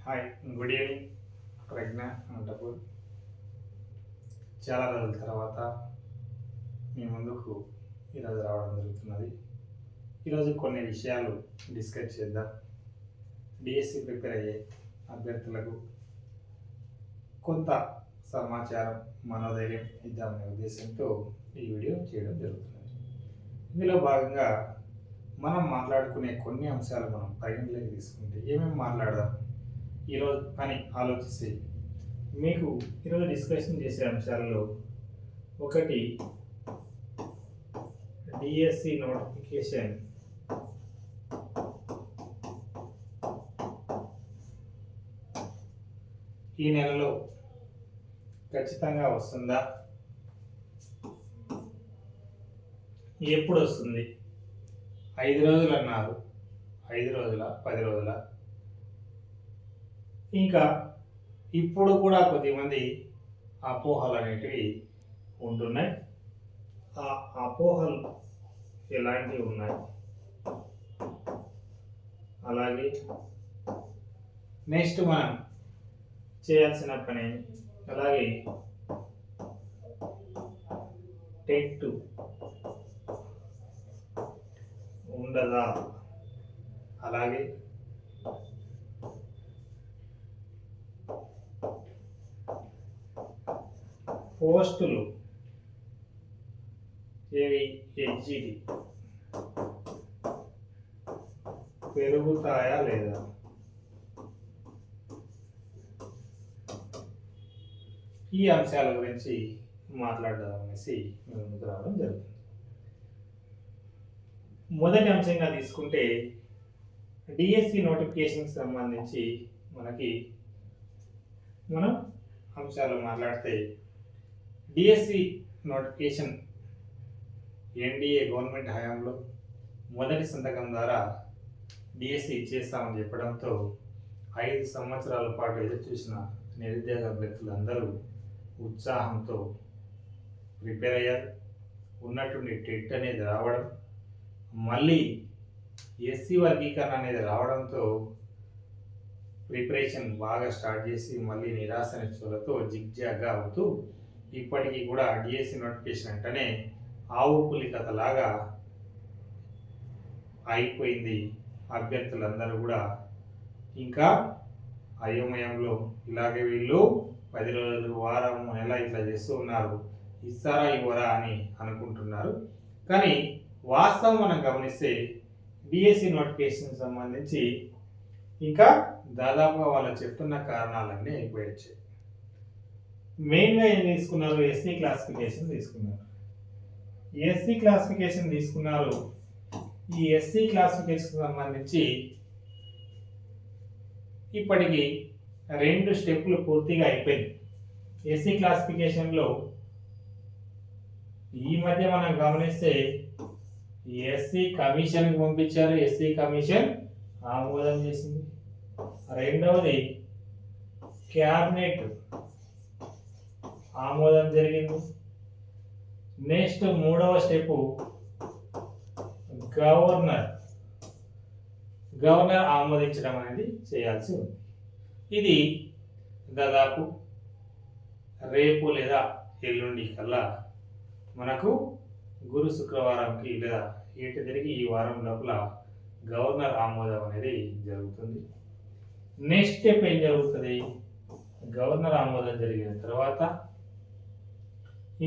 Hi, good evening. Pragna Anantapur. చాలా రోజుల తర్వాత మీ ముందుకు ఈరోజు రావడం జరుగుతున్నది. ఈరోజు కొన్ని విషయాలు డిస్కస్ చేద్దాం. డిఎస్సి ప్రిపేర్ అయ్యే అభ్యర్థులకు కొంత సమాచారం, మనోధైర్యం ఇద్దామనే ఉద్దేశంతో ఈ వీడియో చేయడం జరుగుతున్నది. ఇందులో భాగంగా మనం మాట్లాడుకునే కొన్ని అంశాలు మనం పరిగణలోకి తీసుకుంటే ఏమేమి మాట్లాడదాం ఈరోజు అని ఆలోచిస్తే మీకు ఈరోజు డిస్కషన్ చేసే అంశాలలో ఒకటి డిఎస్సి నోటిఫికేషన్ ఈ నెలలో ఖచ్చితంగా వస్తుందా, ఎప్పుడు వస్తుంది, 5 రోజులు అన్నారు, 5 రోజుల 10 రోజుల, ఇంకా ఇప్పుడు కూడా కొద్దిమంది అపోహలు అనేటివి ఉంటున్నాయి. ఆ అపోహలు ఎలాంటివి ఉన్నాయి, అలాగే నెక్స్ట్ మనం చేయాల్సిన పని, అలాగే టెట్ ఉండదా, అలాగే పోస్టులు ఏవి హెచ్జిటి పెరుగుతాయా లేదా, ఈ అంశాల గురించి మాట్లాడదాం అనేసి మేము ముందుకు రావడం జరుగుతుంది. మొదటి అంశంగా తీసుకుంటే డిఎస్సి నోటిఫికేషన్కి సంబంధించి మనం అంశాలు మాట్లాడితే డిఎస్సి నోటిఫికేషన్ ఎన్డీఏ గవర్నమెంట్ హయాంలో మొదటి సంతకం ద్వారా డిఎస్సి ఇచ్చేస్తామని చెప్పడంతో 5 సంవత్సరాల పాటు ఎదురు చూసిన నిరుద్యోగ అభ్యర్థులందరూ ఉత్సాహంతో ప్రిపేర్ అయ్యారు. ఉన్నటువంటి టెట్ అనేది రావడం, మళ్ళీ ఎస్సీ వర్గీకరణ అనేది రావడంతో ప్రిపరేషన్ బాగా స్టార్ట్ చేసి మళ్ళీ నిరాశ నిస్పృహలతో జిగ్జాగ్గా అవుతూ ఇప్పటికీ కూడా డిఎస్సి నోటిఫికేషన్ అంటేనే ఆవు పులి కథలాగా అయిపోయింది. అభ్యర్థులందరూ కూడా ఇంకా అయోమయంలో, ఇలాగే వీళ్ళు 10 రోజులు, వారం, నెల ఇట్లా చేస్తూ ఉన్నారు, ఇస్తారా ఇవ్వరా అని అనుకుంటున్నారు. కానీ వాస్తవం మనం గమనిస్తే డిఎస్సి నోటిఫికేషన్ సంబంధించి ఇంకా దాదాపుగా వాళ్ళు చెప్తున్న కారణాలన్నీ అయిపోయచ్చు. మెయిన్గా ఏం తీసుకున్నారు, ఎస్సీ క్లాసిఫికేషన్ తీసుకున్నారు. ఎస్సీ క్లాసిఫికేషన్ తీసుకున్నారు. ఈ ఎస్సీ క్లాసిఫికేషన్ సంబంధించి ఇప్పటికి 2 స్టెప్పులు పూర్తిగా అయిపోయింది. ఎస్సీ క్లాసిఫికేషన్లో ఈ మధ్య మనం గమనిస్తే ఎస్సీ కమిషన్కి పంపించారు, ఎస్సీ కమిషన్ ఆమోదం చేసింది. రెండవది క్యాబినెట్ ఆమోదం జరిగింది. నెక్స్ట్ 3వ స్టెప్ గవర్నర్ ఆమోదించడం అనేది చేయాల్సి ఉంది. ఇది దాదాపు రేపు లేదా ఎల్లుండి కల్లా మనకు గురు శుక్రవారంకి లేదా ఏటి తిరిగి ఈ వారం లోపల గవర్నర్ ఆమోదం అనేది జరుగుతుంది. నెక్స్ట్ స్టెప్ ఏం జరుగుతుంది, గవర్నర్ ఆమోదం జరిగిన తర్వాత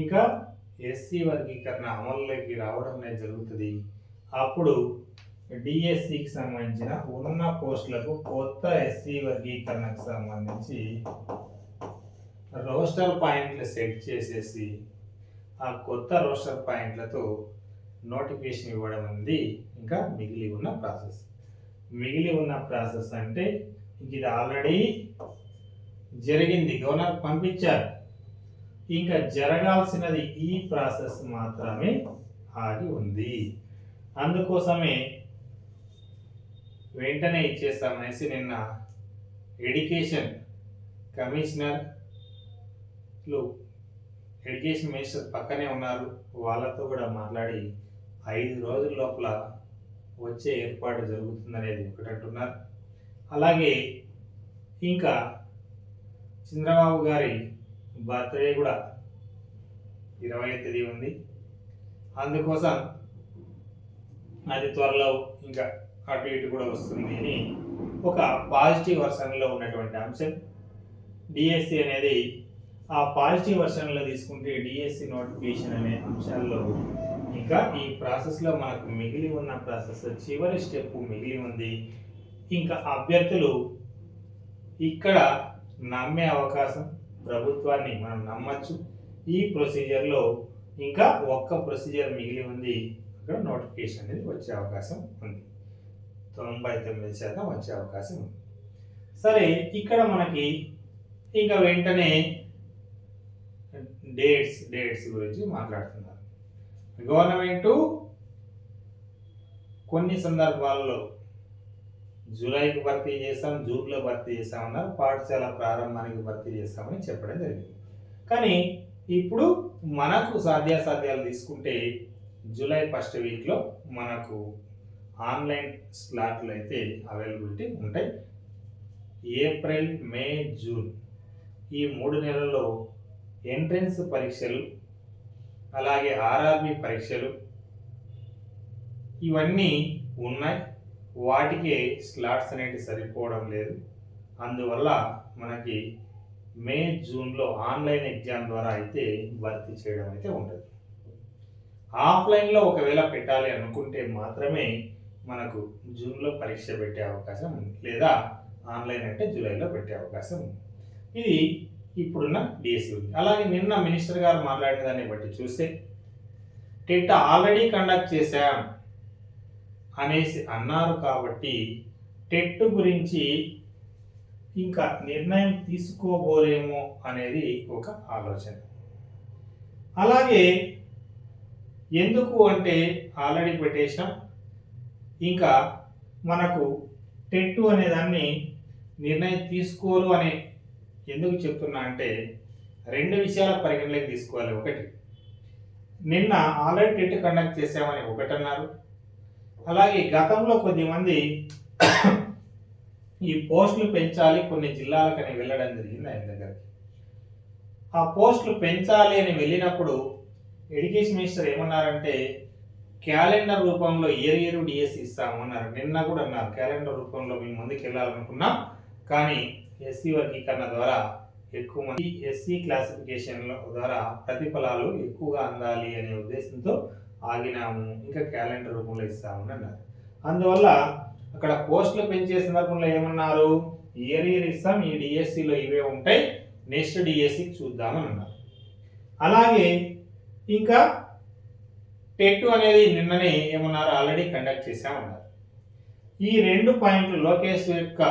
ఇంకా ఎస్సీ వర్గీకరణ అమల్లోకి రావడం అనేది జరుగుతుంది. అప్పుడు డిఎస్సికి సంబంధించిన ఉన్న పోస్టులకు కొత్త ఎస్సీ వర్గీకరణకు సంబంధించి రోస్టర్ పాయింట్లు సెట్ చేసేసి ఆ కొత్త రోస్టర్ పాయింట్లతో నోటిఫికేషన్ ఇవ్వడం అనేది ఇంకా మిగిలి ఉన్న ప్రాసెస్ అంటే ఇది ఆల్రెడీ జరిగింది, గవర్నర్ పంపించారు, ఇంకా జరగాల్సినది ఈ ప్రాసెస్ మాత్రమే ఆగి ఉంది. అందుకోసమే వెంటనే ఇచ్చేస్తామనేసి నిన్న ఎడ్యుకేషన్ మినిస్టర్ పక్కనే ఉన్నారు, వాళ్ళతో కూడా మాట్లాడి 5 రోజుల లోపల వచ్చే ఏర్పాటు జరుగుతుందనేది ఒకటి అంటున్నారు. అలాగే ఇంకా చంద్రబాబు గారి బర్త్డే కూడా 20వ తేదీ ఉంది. అందుకోసం అది త్వరలో ఇంకా అటు ఇటు కూడా వస్తుంది అని ఒక పాజిటివ్ వర్షన్లో ఉన్నటువంటి అంశం. డిఎస్సి అనేది ఆ పాజిటివ్ వర్షన్లో తీసుకుంటే డిఎస్సి నోటిఫికేషన్ అనే అంశాల్లో ఇంకా ఈ ప్రాసెస్లో మనకు మిగిలి ఉన్న ప్రాసెస్ చివరి స్టెప్ మిగిలి ఉంది. ఇంకా అభ్యర్థులు ఇక్కడ నమ్మే అవకాశం, ప్రభుత్వాన్ని మనం నమ్మచ్చు. ఈ ప్రొసీజర్లో ఇంకా ఒక్క ప్రొసీజర్ మిగిలి ఉంది, అక్కడ నోటిఫికేషన్ అనేది వచ్చే అవకాశం ఉంది. 99% వచ్చే అవకాశం ఉంది. సరే, ఇక్కడ మనకి ఇంకా వెంటనే డేట్స్ గురించి మాట్లాడుతున్నారు. గవర్నమెంటు కొన్ని సందర్భాల్లో జూలైకి భర్తీ చేస్తాం, జూన్లో భర్తీ చేస్తామన్నారు, పాఠశాల ప్రారంభానికి భర్తీ చేస్తామని చెప్పడం జరిగింది. కానీ ఇప్పుడు మనకు సాధ్యాసాధ్యాలు తీసుకుంటే జూలై 1st వీక్లో మనకు ఆన్లైన్ స్లాట్లు అయితే అవైలబిలిటీ ఉంటాయి. ఏప్రిల్, మే, జూన్ ఈ 3 నెలల్లో ఎంట్రన్స్ పరీక్షలు, అలాగే ఆర్ఆర్బి పరీక్షలు ఇవన్నీ ఉన్నాయి. వాటికి స్లాట్స్ అనేవి సరిపోవడం లేదు. అందువల్ల మనకి మే, జూన్లో ఆన్లైన్ ఎగ్జామ్ ద్వారా అయితే భర్తీ చేయడం అయితే ఉంటుంది. ఆఫ్లైన్లో ఒకవేళ పెట్టాలి అనుకుంటే మాత్రమే మనకు జూన్లో పరీక్ష పెట్టే అవకాశం ఉంది, లేదా ఆన్లైన్ అంటే జూలైలో పెట్టే అవకాశం ఉంది. ఇది ఇప్పుడున్న డిఎస్సి ఉంది. అలాగే నిన్న మినిస్టర్ గారు మాట్లాడిన దాన్ని బట్టి చూస్తే టెట్ ఆల్రెడీ కండక్ట్ చేశాం అనేసి అన్నారు కాబట్టి టెట్ గురించి ఇంకా నిర్ణయం తీసుకోబోరేమో అనేది ఒక ఆలోచన. అలాగే ఎందుకు అంటే ఆల్రెడీ పెట్టేసాం, ఇంకా మనకు టెట్ అనే దాన్ని నిర్ణయం తీసుకోరు అని ఎందుకు చెప్తున్నా అంటే 2 విషయాల పరిగణలోకి తీసుకోవాలి. ఒకటి, నిన్న ఆల్రెడీ టెట్ కండక్ట్ చేసామని ఒకటన్నారు. అలాగే గతంలో కొద్దిమంది ఈ పోస్టులు పెంచాలి కొన్ని జిల్లాలకని వెళ్ళడం జరిగింది ఆయన దగ్గరికి. ఆ పోస్టులు పెంచాలి అని వెళ్ళినప్పుడు ఎడ్యుకేషన్ మినిస్టర్ ఏమన్నారంటే క్యాలెండర్ రూపంలో ఇయర్ డిఎస్సి ఇస్తామన్నారు. నిన్న కూడా అన్నారు క్యాలెండర్ రూపంలో మేము ముందుకు వెళ్ళాలనుకున్నాం, కానీ ఎస్సీ వర్గీకరణ ద్వారా ఎక్కువ మంది ఎస్సీ క్లాసిఫికేషన్ల ద్వారా ప్రతిఫలాలు ఎక్కువగా అందాలి అనే ఉద్దేశంతో ఆగినాము, ఇంకా క్యాలెండర్ రూపంలో ఇస్తామని అన్నారు. అందువల్ల అక్కడ పోస్టులు పెంచే సందర్భంలో ఏమన్నారు, ఇయర్ ఇస్తాం, ఈ డిఎస్సిలో ఇవే ఉంటాయి, నెక్స్ట్ డిఎస్సికి చూద్దామని అన్నారు. అలాగే ఇంకా టెట్ అనేది నిన్ననే ఏమన్నారు, ఆల్రెడీ కండక్ట్ చేశామన్నారు. ఈ 2 పాయింట్లు లోకేష్ యొక్క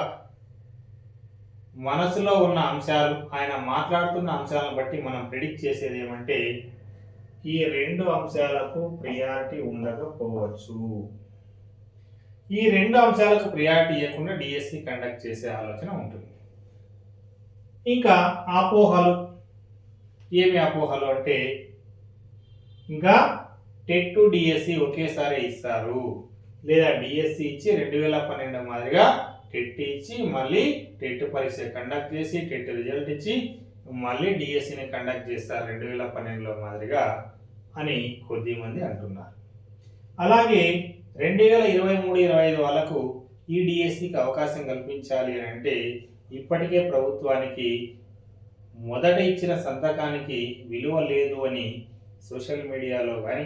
మనసులో ఉన్న అంశాలు, ఆయన మాట్లాడుతున్న అంశాలను బట్టి మనం ప్రిడిక్ట్ చేసేది ఏమంటే ఈ 2 అంశాలకు ప్రియారిటీ ఉండకపోవచ్చు. ఈ 2 అంశాలకు ప్రియారిటీ ఇవ్వకుండా డిఎస్సి కండక్ట్ చేసే ఆలోచన ఉంటుంది. ఇంకా అపోహలు, ఏమి అపోహలు అంటే ఇంకా టెట్ డిఎస్సి ఒకేసారి ఇస్తారు, లేదా డిఎస్సి ఇచ్చి 2012 మాదిరిగా టెట్ ఇచ్చి మళ్ళీ టెట్ పరీక్ష కండక్ట్ చేసి టెట్ రిజల్ట్ ఇచ్చి మళ్ళీ డిఎస్సిని కండక్ట్ చేస్తారు 2012లో మాదిరిగా అని కొద్దిమంది అంటున్నారు. అలాగే 2023-25 వాళ్ళకు ఈ డిఎస్సికి అవకాశం కల్పించాలి అని అంటే ఇప్పటికే ప్రభుత్వానికి మొదట ఇచ్చిన సంతకానికి విలువ లేదు అని సోషల్ మీడియాలో కానీ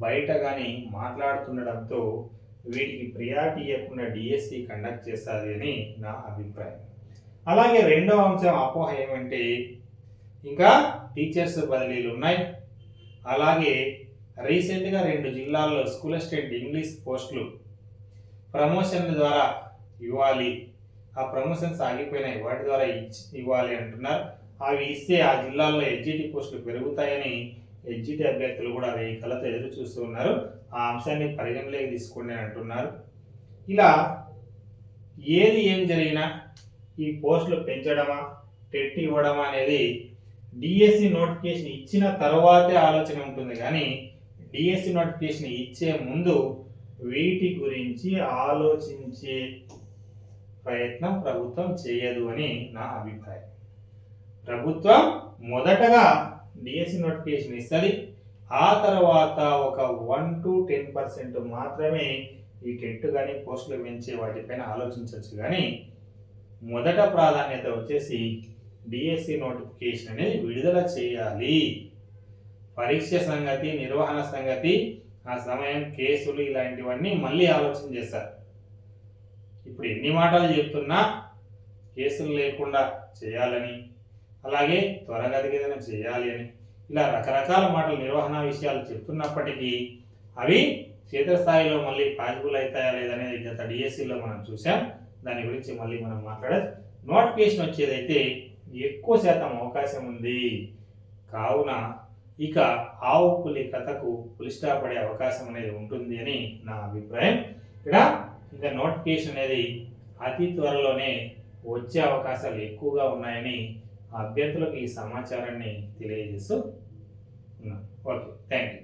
బయట కానీ మాట్లాడుతుండడంతో వీటికి ప్రియారిటీ ఇవ్వకుండా డిఎస్సి కండక్ట్ చేస్తుంది అని నా అభిప్రాయం. అలాగే 2వ అంశం అపోహ ఏమంటే ఇంకా టీచర్స్ బదిలీలు ఉన్నాయి. అలాగే రీసెంట్గా 2 జిల్లాల్లో స్కూల్ అసిస్టెంట్ ఇంగ్లీష్ పోస్టులు ప్రమోషన్ ద్వారా ఇవ్వాలి, ఆ ప్రమోషన్స్ ఆగిపోయినాయి, వాటి ద్వారా ఇవ్వాలి అంటున్నారు. అవి ఇస్తే ఆ జిల్లాల్లో ఎడ్జిటి పోస్టులు పెరుగుతాయని ఎడ్జిటి అభ్యర్థులు కూడా 1000 కళ్ళతో ఎదురు చూస్తూ ఉన్నారు. ఆ అంశాన్ని పరిగణలోకి తీసుకోండి అని అంటున్నారు. ఇలా ఏం జరిగినా ఈ పోస్టులు పెంచడమా టెట్ ఇవ్వడమా అనేది డిఎస్సి నోటిఫికేషన్ ఇచ్చిన తర్వాతే ఆలోచన ఉంటుంది, కానీ డిఎస్సి నోటిఫికేషన్ ఇచ్చే ముందు వీటి గురించి ఆలోచించే ప్రయత్నం ప్రభుత్వం చేయదు అని నా అభిప్రాయం. ప్రభుత్వం మొదటగా డిఎస్సి నోటిఫికేషన్ ఇస్తుంది, ఆ తర్వాత ఒక 1 to 10% మాత్రమే ఈ టెట్ కానీ పోస్టులు పెంచే వాటిపైన ఆలోచించవచ్చు. కానీ మొదట ప్రాధాన్యత వచ్చేసి డిఎస్సి నోటిఫికేషన్ అనేది విడుదల చేయాలి. పరీక్ష సంగతి, నిర్వహణ సంగతి, ఆ సమయం కేసులు ఇలాంటివన్నీ మళ్ళీ ఆలోచన చేస్తారు. ఇప్పుడు ఎన్ని మాటలు చెప్తున్నా కేసులు లేకుండా చేయాలని, అలాగే త్వరగతిన చేయాలి అని, ఇలా రకరకాల మాటలు నిర్వహణ విషయాలు చెప్తున్నప్పటికీ అవి క్షేత్రస్థాయిలో మళ్ళీ పాసిబుల్ అవుతాయా లేదనేది గత డిఎస్సిలో మనం చూసాం. దాని గురించి మళ్ళీ మనం మాట్లాడచ్చు. నోటిఫికేషన్ వచ్చేదైతే ఎక్కువ శాతం అవకాశం ఉంది. కావున ఇక ఆవు పులి కథకు పులి స్టాప్ పడే అవకాశం అనేది ఉంటుంది అని నా అభిప్రాయం. ఇక్కడ ఇంకా నోటిఫికేషన్ అనేది అతి త్వరలోనే వచ్చే అవకాశాలు ఎక్కువగా ఉన్నాయని అభ్యర్థులకు ఈ సమాచారాన్ని తెలియజేస్తూ ఉన్నాను. Okay, thank you.